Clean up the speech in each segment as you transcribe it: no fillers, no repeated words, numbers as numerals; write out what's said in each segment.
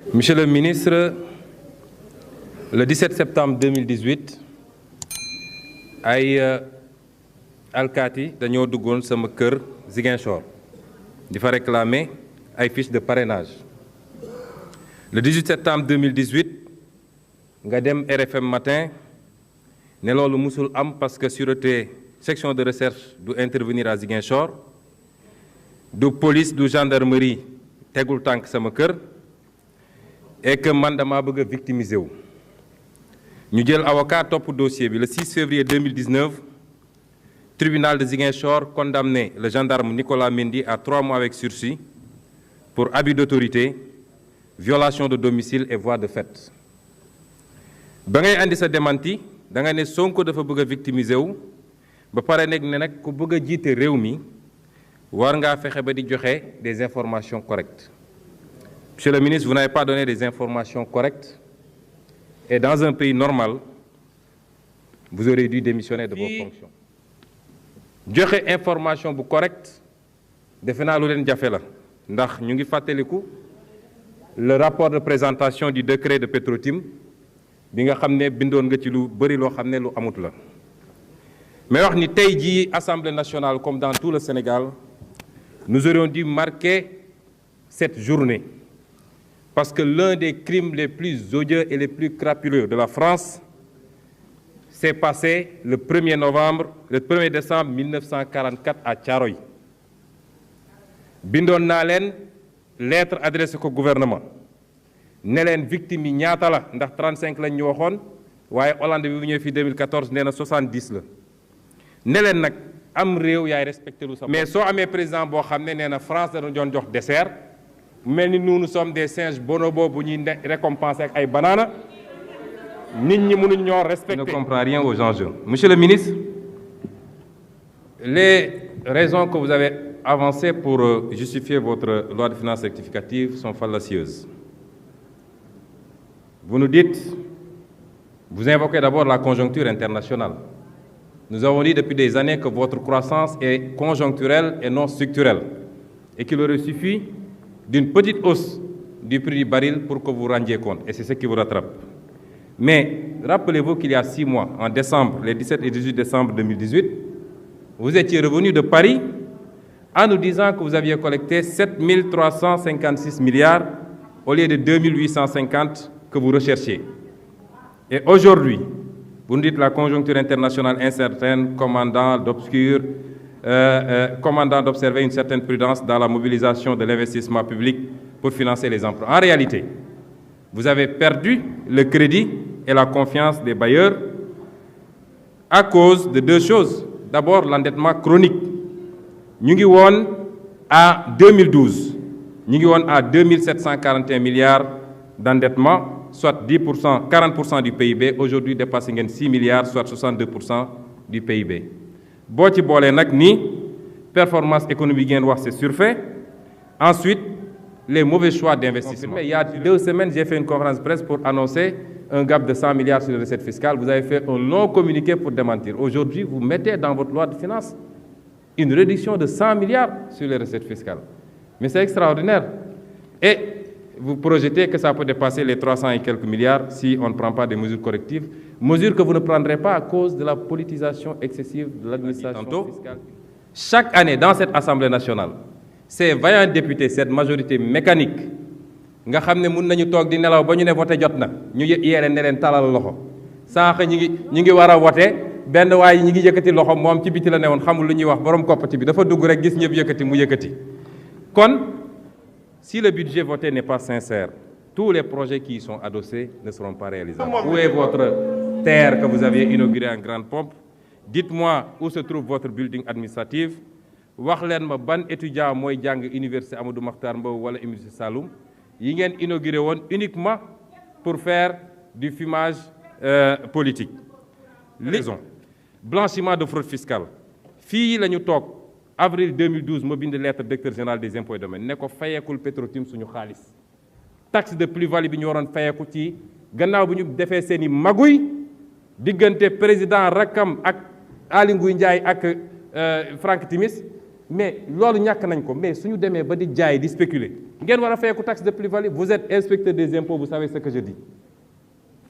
Monsieur le ministre, le 17 septembre 2018 ay alkaati dañoo duggoon sama kër Ziguinchor di fa réclamer ay fiches de parrainage. Le 18 septembre 2018 nga dem RFM matin ne loolu musul am parce que sûreté section de recherche du intervenir à Ziguinchor, du police du gendarmerie tegul tànk sama kër. Et que man dama bëgg a victimiser wu ñu jël avocat topp dossier bi le 6 février 2019 tribunal de Ziguinchor condamné le gendarme Nicolas Mendy à 3 mois avec sursis pour abus d'autorité, violation de domicile et voie de fait. Ba ngay andi sa démenti da nga ne Sonko dafa bëgg a victimiser wu ba pare nekk ne nag ku bëgg a jiite réew mi war ngaa fexe ba di joxe des informations correctes. Monsieur le ministre, vous n'avez pas donné des informations correctes et dans un pays normal, vous aurez dû démissionner de vos fonctions. Joxe information bu correcte defe naa lu leen jafe la ndax ñu ngi fàttaliku le rapport de présentation du décret de Petro-Tim bi nga xam ne bindoon nga ci lu bëri loo xam ne lu amut la. Mais wax ni tey jii Assemblée nationale comme dans tout le Sénégal, nous aurions dû marquer cette journée. Parce que l'un des crimes les plus odieux et les plus crapuleux de la France s'est passé le 1er décembre 1944 à Thiaroye. Bindoon naa leen lettre adressée au gouvernement ne leen victime yi ñaata la ndax 35 lañ ñu waxoon waaye Hollande bi bu ñëwee fii 2014 nee na 70 la ne leen nag am réew yaay respecté lu sa mais soo amee président boo xam ne nee na France dana doon jox dessert. Mais nous sommes des singes bonobos bu ñuy récompenser ak ay banaana nit ñi mënuñ ñoo respecter. Je ne comprends rien aux enjeux. Monsieur le ministre, les raisons que vous avez avancées pour justifier votre loi de finances rectificative sont fallacieuses. Vous nous dites, vous invoquez d'abord la conjoncture internationale. Nous avons dit depuis des années que votre croissance est conjoncturelle et non structurelle et qu'il aurait suffi d'une petite hausse du prix du baril pour que vous rendiez compte, et c'est ce qui vous rattrape. Mais rappelez-vous qu'il y a 6 mois, en décembre, les 17 et 18 décembre 2018, vous étiez revenu de Paris en nous disant que vous aviez collecté 7 356 milliards au lieu de 2 850 que vous recherchiez. Et aujourd'hui, vous nous dites la conjoncture internationale incertaine, commandant d'observer une certaine prudence dans la mobilisation de l'investissement public pour financer les emplois. En réalité, vous avez perdu le crédit et la confiance des bailleurs à cause de 2 choses. D'abord, l'endettement chronique. Ñu ngi woon à 2012, ñu ngi woon à 2 741 milliards d'endettement, soit 10%, 40% du PIB. Aujourd'hui, dépassé ngeen 6 milliards, soit 62% du PIB. boo ci boolee nag ni performance économique ngeen wax c'est surfait. Ensuite, les mauvais choix d'investissement. Il y a 2 semaines, j'ai fait une conférence de presse pour annoncer un gap de 100 milliards sur les recettes fiscales. Vous avez fait un long communiqué pour démentir. Aujourd'hui, vous mettez dans votre loi de finances une réduction de 100 milliards sur les recettes fiscales. Mais c'est extraordinaire. Et vous projetez que ça peut dépasser les 300 et quelques milliards si on ne prend pas des mesures correctives. Mesures que vous ne prendrez pas à cause de la politisation excessive de l'administration fiscale. Chaque année, dans cette Assemblée nationale, ces vaillants députés, cette majorité mécanique, nga xam ne mun nañu toog di nelaw ba ñu ne voté jot na ñu yeere ne leen talal loxo sànq ñi ngi war a voté benn waaye ñi ngi yëkkati loxo moom ci biti la ne woon xamul lu ñuy wax borom koppati bi dafa dugg rek gis ñëpp yëkkati mu yëkkati. Kon si le budget voté n'est pas sincère, tous les projets qui y sont adossés ne seront pas réalisables. Où est votre terre que vous aviez inaugurée en grande pompe? Dites-moi où se trouve votre building administratif. Wax leen ma ban étudiant mooy jàng université Amadou Mahtar Mbow wala université Saloum yi ngeen inauguré woon uniquement pour faire du fumage politique. Raison. Blanchiment de fraude fiscale. Fii la ñu toog avril 2012 ma bind lettre directeur général des impôts et domaines ne ko fayeekul Petro-Tim suñu xaalis. Taxe de plus-value bi ñu waroon fayeeku ci gannaaw bu ñu defee seeni maguy diggante président rakkam ak Aly Ngouille Ndiaye ak Franck Timis mais loolu ñàkk nañ ko mais suñu demee ba di jaay di spéculer ngeen war a fayeeku taxe de plus-value. Vous êtes inspecteur des impôts, vous savez ce que je dis.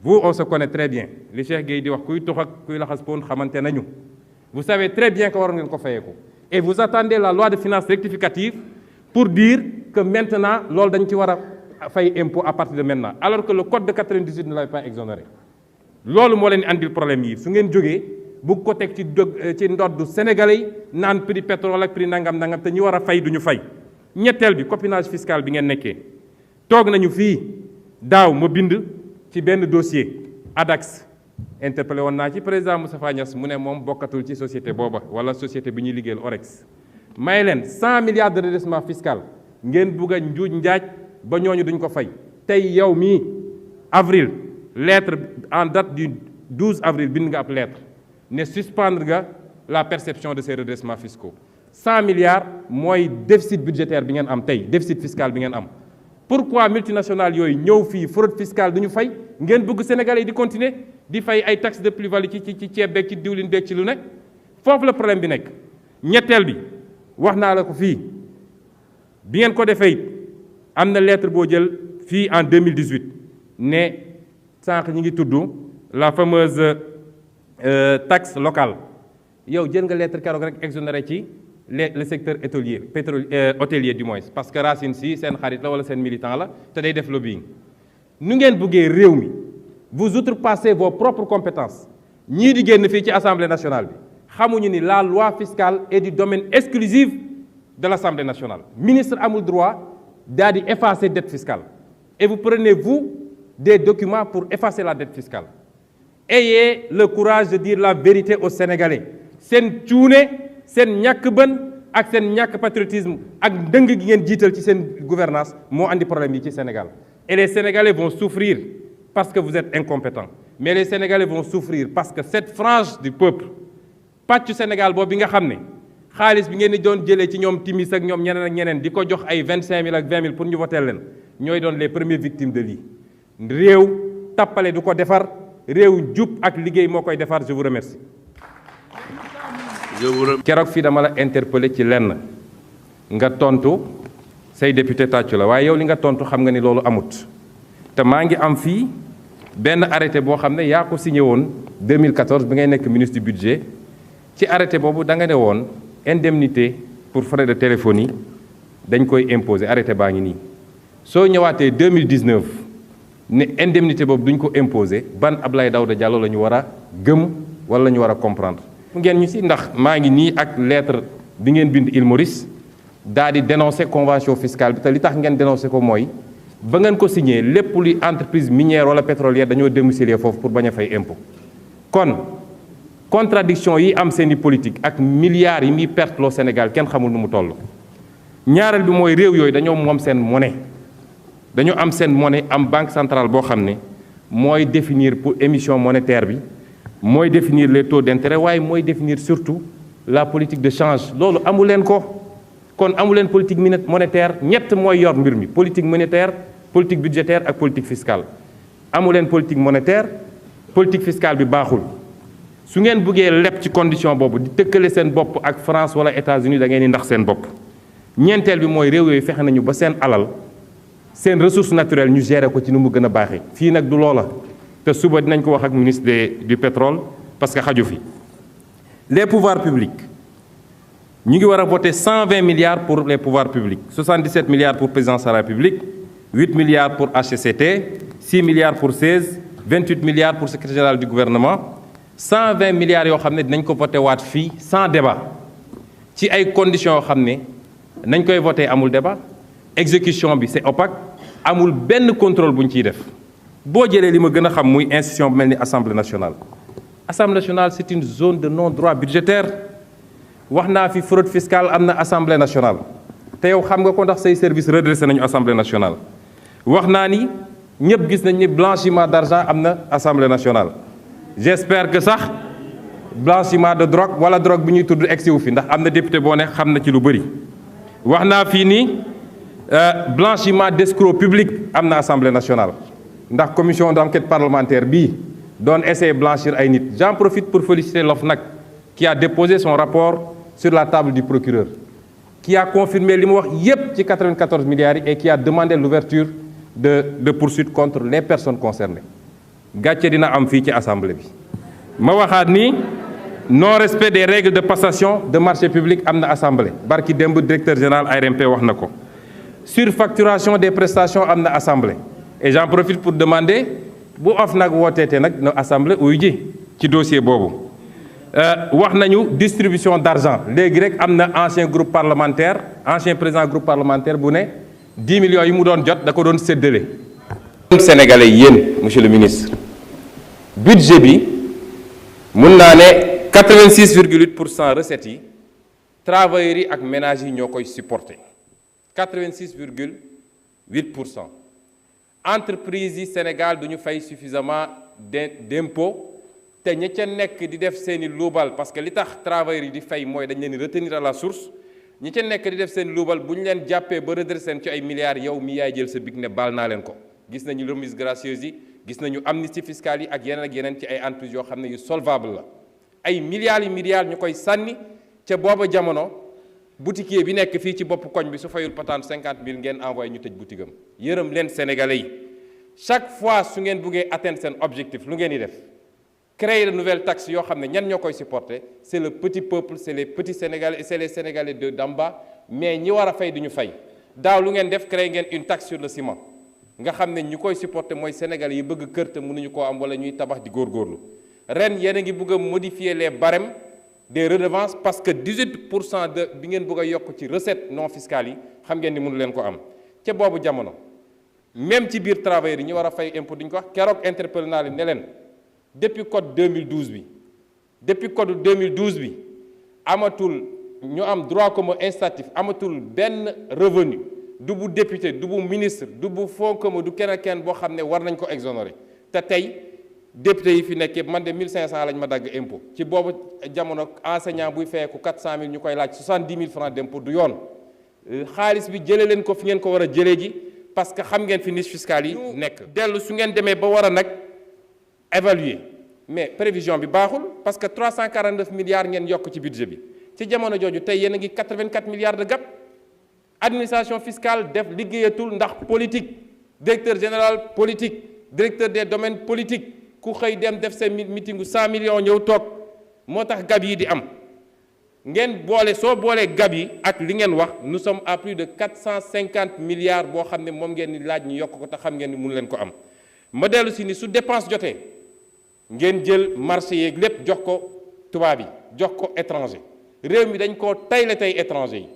Vous, on se connaît très bien. Li Cheikh Gueye di wax kuy tux ak kuy laxas poon xamante nañu. Vous savez très bien que waroon ngeen ko fayeeku. Et vous attendez la loi de finances rectificative pour dire que maintenant loolu dañ ci war a fay impôt à partir de maintenant, alors que le code de 98 ne l'avait pas exonéré. Loolu moo leen andil problème yi su ngeen jógee bugg ko teg ci ndoddu sénégalais yi naan prix pétrole ak prix nangam te ñi war a fay du ñu fay. ñetteel bi copinage fiscal bi ngeen nekkee toog nañu fii daaw ma bind ci benn dossier ADAX interpellé woon naa ci président Moustapha Niasse mu ne moom bokkatul ci société booba wala société bi ñuy liggéeyal Orex may leen 100 milliards de redressement fiscal ngeen bugg a njuuj njaaj ba ñooñu duñ ko fay. tey yow mii avril lettre en date du 12 avril bind nga ab lettre ne suspendre nga la perception de ces redressements fiscaux. 100 milliards mooy déficit budgétaire bi ngeen am tey déficit fiscal bi ngeen am. Pourquoi multinationales yooyu ñëw fii fraude fiscale du ñu fay ngeen bëgg Sénégalais yi di continuer di fay ay taxes de plus-value ci ceeb beeg ci diwlin beeg ci lu nekk foofu la problème bi nekk. ñetteel bi wax naa la ko fii bi ngeen ko defee it am na lettre boo jël fii en 2018 ne sànq ñi ngi tudd la fameuse taxe locale yow jël nga lettre keroog rek exonéré ci le secteur hôtelier du moins parce que Racine Sy seen xarit la wala seen militant la te day def lobbying. nu ngeen bëggee réew mi vous outrepassez vos propres compétences ñii di génn fii ci assemblée nationale bi xamuñu ni la loi fiscale est du domaine exclusif de l'assemblée nationale. Ministre amul droit daal di effacer dette fiscale et vous prenez vous des documents pour effacer la dette fiscale. Ayez le courage de dire la vérité aux Sénégalais. seen cuune seen ñàkk bën ak seen ñàkk patriotisme ak dëng gi ngeen jiital ci seen gouvernance moo andi problème yi ci Sénégal. Et les Sénégalais vont souffrir parce que vous êtes incompétents. Mais les Sénégalais vont souffrir parce que cette frange du peuple pàccu Sénégal boobu bi nga xam ne xaalis bi ngeen di doon jëlee ci ñoom timis ak ñoom ñeneen ak ñeneen di ko jox ay 25 000 ak 20 000 pour ñu voter leen ñooy doon les premières victimes de lii. réew tappale du ko defar réew jub ak liggéey moo koy defar. Je vous remercie. keroog fii dama la interpellé ci lenn nga tontu say député tàccu la waaye yow li nga tontu xam nga ni loolu amut te maa ngi am fii benn arrêté boo xam ne yaa ko signé woon 2014 bi ngay nekk ministre du budget ci arrêté boobu da nga ne woon indemnité pour frais de téléphonie dañ koy imposer arrêté baa ngi nii soo ñëwaatee 2019 ne indemnité boobu duñ ko imposer ban Abdoulaye Daouda Diallo la ñu war a gëm wala la ñu war a comprendre. ngeen ñu si ndax maa ngi nii ak lettre bi ngeen bind Île Maurice daal di dénoncer convention fiscale bi te li tax ngeen dénoncer ko mooy ba ngeen ko signé lépp luy entreprise minière wala pétrolière dañoo domicilier foofu pour bañ a fay impôt. kon contradiction yi am seeni politique ak milliards yi muy perte loo Sénégal kenn xamul nu mu toll. ñaareel bi mooy réew yooyu dañoo moom seen monnaie dañoo am seen monnaie am banque centrale boo xam ne mooy définir pour émission monétaire bi. mooy définir les taux d'intérêt waaye mooy définir surtout la politique de change loolu amu leen ko kon amu leen politique monétaire ñett mooy yor mbir mi politique monétaire politique budgétaire ak politique fiscale amu leen politique monétaire politique fiscale bi baaxul su ngeen bëggee leb ci condition boobu di tëkkale seen bopp ak France wala États-Unis da ngeen di ndax seen bopp. ñeenteel bi mooy réew yooyu fexe nañu ba seen alal seen ressource naturelle ñu gérer ko ci nu mu gën a baaxee fii nag du loola. te suba dinañ ko wax ak ministre du pétrole parce que xaju fi les pouvoirs publics ñu ngi war a voter 120 milliards pour les pouvoirs publics 77 milliards pour présidence de la République 8 milliards pour HCCT 6 milliards pour 16 28 milliards pour secrétaire général du gouvernement 120 milliards yoo xam ne dinañ ko voter waat fii sans débat ci ay conditions yoo xam ne nañ koy voter amul débat exécution bi c'est opaque amul benn contrôle bu ñu ciy def. boo jëlee li ma gën a xam muy institution bu mel ni assemblée nationale. assemblée nationale c'est une zone de non-droit budgétaire wax naa fi fraude fiscale am na assemblée nationale te yow xam nga ko ndax say service redressé nañu assemblée nationale. wax naa ni ñëpp gis nañ ni blanchiment d'argent am na assemblée nationale j'espère que sax blanchiment de drogue wala drogue bu ñuy tudd egsi wu fi ndax am na député boo ne xam na ci lu bëri. wax naa fii ni blanchiment d'escroc public am na assemblée nationale. ndax commission d'enquête parlementaire bii doon essayer blanchir ay nit j'en profite pour féliciter l'OFNAC qui a déposé son rapport sur la table du procureur qui a confirmé li mu wax yépp ci 94 milliards et qui a demandé l'ouverture de poursuites contre les personnes concernées gàcce dina am fii ci assemblée bi. ma waxaat ni non respect des règles de passation de marché public am na assemblée barki démb directeur général ARMP wax na ko. Surfacturation des prestations am na assemblée et j'en profite pour demander bu OFNAC wooteete nag na assemblée uyu ji ci dossier boobu. wax nañu distribution d'argent léegi rek am na ancien groupe parlementaire ancien président groupe parlementaire bu ne 10 millions yi mu doon jot da ko doon séddale. Sénégalais yéen monsieur le ministre budget bi mun naa ne 86,8% recettes yi travailleurs yi ak ménages yi ñoo koy supporter 86,8%. entreprises yi Sénégal duñu fay suffisamment d'impôts te ña ca nekk di def seeni luubal parce que li tax travailleurs yi di fay mooy dañ leen retenir à la source ñi ca nekk di def seen luubal bu ñu leen jàppee ba redresser seen ci ay milliards yow mi yaay jël sa big ne baal naa leen ko. gis nañu remise gracieuse yi gis nañu amnistie fiscale yi ak yeneen ci ay entreprises yoo xam ne yu solvable la ay milliards yi milliards ñu koy sànni ca booba jamono boutiquier bi nekk fii ci bopp koñ bi su fayul patente 50 000 ngeen envoyé ñu tëj boutique am yërëm leen sénégalais yi chaque fois su ngeen buggee atteindre seen objectif lu ngeen di def créer de nouvelles taxes yoo xam ne ñan ñoo koy supporter c'est le petit peuple c'est les petits sénégalais et c'est les sénégalais d'en bas mais ñi war a fay duñu fay daaw lu ngeen def créer ngeen une taxe sur le ciment nga xam ne ñu koy supporter mooy sénégalais yi bëgg kër te mënuñu koo am wala ñuy tabax di góorgóorlu ren yéen a ngi bëgg a modifier les barèmes des redevances parce que 18% de bi ngeen bëgg a yokk ci recettes non fiscales yi xam ngeen ni mënu leen ko am ca boobu jamono même ci biir travailleurs yi ñu war a fay impôt duñu ko wax keroog interpellé naa leen ne leen depuis code 2012 bi depuis code 2012 bi amatul ñu am droit commun incitatif amatul benn revenu du bu député du bu ministre du bu fonds commun du kenn boo xam ne war nañ ko exonérer te tey député yi fi nekk yëpp man de 1500 lañ ma dagg impôt ci boobu jamono enseignant buy fayeeku 400000 ñu koy laaj 70 000 francs d'impôt du yoon xaalis bi jëlee leen ko fi ngeen ko war a jëlee ji parce que xam ngeen fi niche fiscale yi nekk. dellu su ngeen demee ba war a nag évaluer mais prévision bi baaxul parce que 349 milliards ngeen yokk ci budget bi ci jamono jooju tey yéen a ngi 84 milliards de gap administration fiscale def liggéeyatul ndax politique directeur général politique directeur des domaines politiques ku xëy dem def seen meetingu 100 millions ñëw toog moo tax gab yi di am ngeen boole soo boolee gab yi ak li ngeen wax nous sommes à plus de 450 milliards boo xam ne moom ngeen di laaj ñu yokk ko te xam ngeen ni mënu leen ko am ma dellu si ni su dépense jotee ngeen jël marché yeeg lépp jox ko tubaab yi jox ko étranger réew mi dañ koo tayle tey étranger yi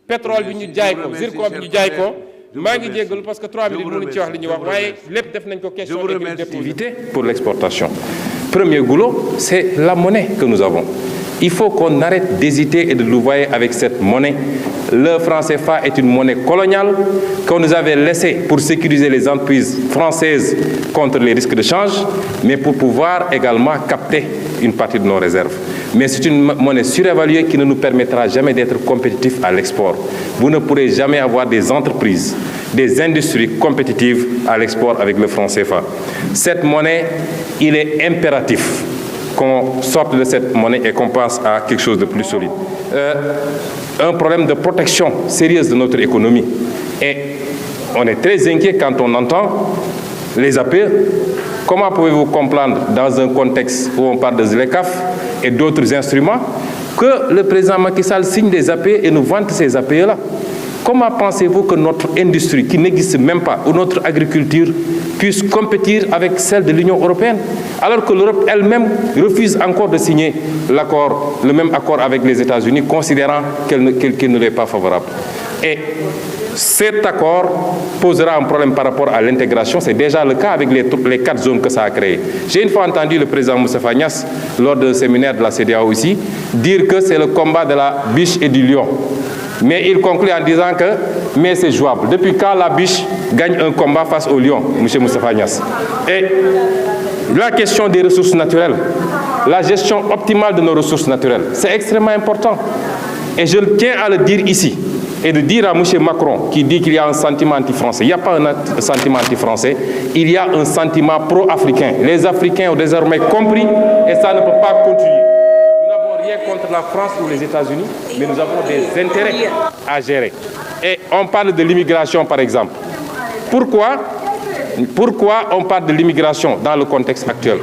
pétrole bi ñu jaay ko zircon bi ñu jaay ko maa ngi jéggalu parce que 3 minutes mënuñu ci wax li ñuy wax waaye lépp def nañ ko question d'activité pour l'exportation. Premier goulot, c'est la monnaie que nous avons. Il faut qu'on arrête d'hésiter et de louvoyer avec cette monnaie. Le franc CFA est une monnaie coloniale qu'on nous avait laissée pour sécuriser les entreprises françaises contre les risques de change, mais pour pouvoir également capter une partie de nos réserves. Mais c'est une monnaie surévaluée qui ne nous permettra jamais d'être compétitifs à l'export. Vous ne pourrez jamais avoir des entreprises, des industries compétitives à l'export avec le franc CFA. Cette monnaie, il est impératif qu'on sorte de cette monnaie et qu'on passe à quelque chose de plus solide. Un problème de protection sérieuse de notre économie. Et on est très inquiet quand on entend les APE. Comment pouvez-vous comprendre dans un contexte où on parle de ZLECAf et d'autres instruments que le président Macky Sall signe des APE et nous vante ces APE-là? Comment pensez-vous que notre industrie, qui n'existe même pas, ou notre agriculture, puisse compétir avec celle de l'Union européenne, alors que l'Europe elle-même refuse encore de signer le même accord avec les États-Unis, considérant qu'elle ne lui est pas favorable. Et cet accord posera un problème par rapport à l'intégration. C'est déjà le cas avec les 4 zones que ça a créées. J'ai une fois entendu le président Moustapha Niasse, lors d'un séminaire de la CEDEAO aussi, dire que c'est le combat de la biche et du lion. Mais il conclut en disant que mais c'est jouable. Depuis quand la biche gagne un combat face au lion, M. Moustapha Niasse? Et la question des ressources naturelles, la gestion optimale de nos ressources naturelles, c'est extrêmement important. Et je tiens à le dire ici, et de dire à M. Macron, qui dit qu'il y a un sentiment anti-français. Il n'y a pas un sentiment anti-français, il y a un sentiment pro-africain. Les Africains ont désormais compris, et ça ne peut pas continuer. Nous n'avons rien contre la France ou les États-Unis, mais nous avons des intérêts à gérer. Et on parle de l'immigration, par exemple. Pourquoi on parle de l'immigration dans le contexte actuel?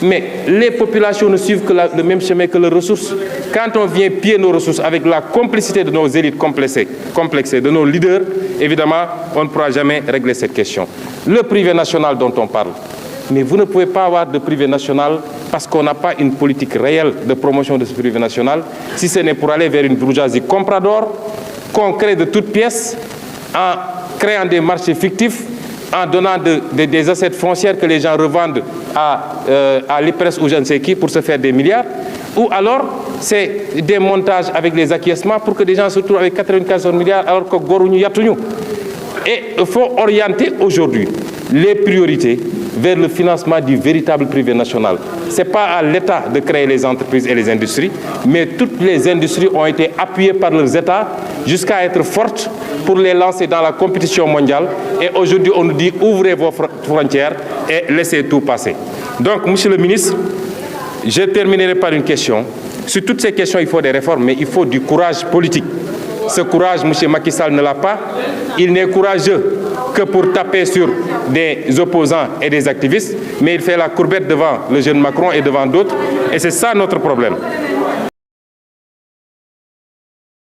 Mais les populations ne suivent que le même chemin que leurs ressources. Quand on vient piller nos ressources avec la complicité de nos élites complexées, de nos leaders, évidemment, on ne pourra jamais régler cette question. Le privé national dont on parle. Mais vous ne pouvez pas avoir de privé national parce qu'on n'a pas une politique réelle de promotion de ce privé national, si ce n'est pour aller vers une bourgeoisie comprador, qu'on crée de toutes pièces, en créant des marchés fictifs, en donnant des assets foncières que les gens revendent à l'IPRES ou je ne sais qui pour se faire des milliards, ou alors c'est des montages avec des acquiescements pour que des gens se retrouvent avec 94 milliards alors que goruñu yattuñu. Et il faut orienter aujourd'hui les priorités vers le financement du véritable privé national. Ce n'est pas à l'État de créer les entreprises et les industries, mais toutes les industries ont été appuyées par leurs États jusqu'à être fortes pour les lancer dans la compétition mondiale. Et aujourd'hui, on nous dit ouvrez vos frontières et laissez tout passer. Donc, Monsieur le ministre, je terminerai par une question. Sur toutes ces questions, il faut des réformes, mais il faut du courage politique. Ce courage, M. Macky Sall ne l'a pas. Il n'est courageux que pour taper sur des opposants et des activistes, mais il fait la courbette devant le jeune Macron et devant d'autres. Et c'est ça notre problème.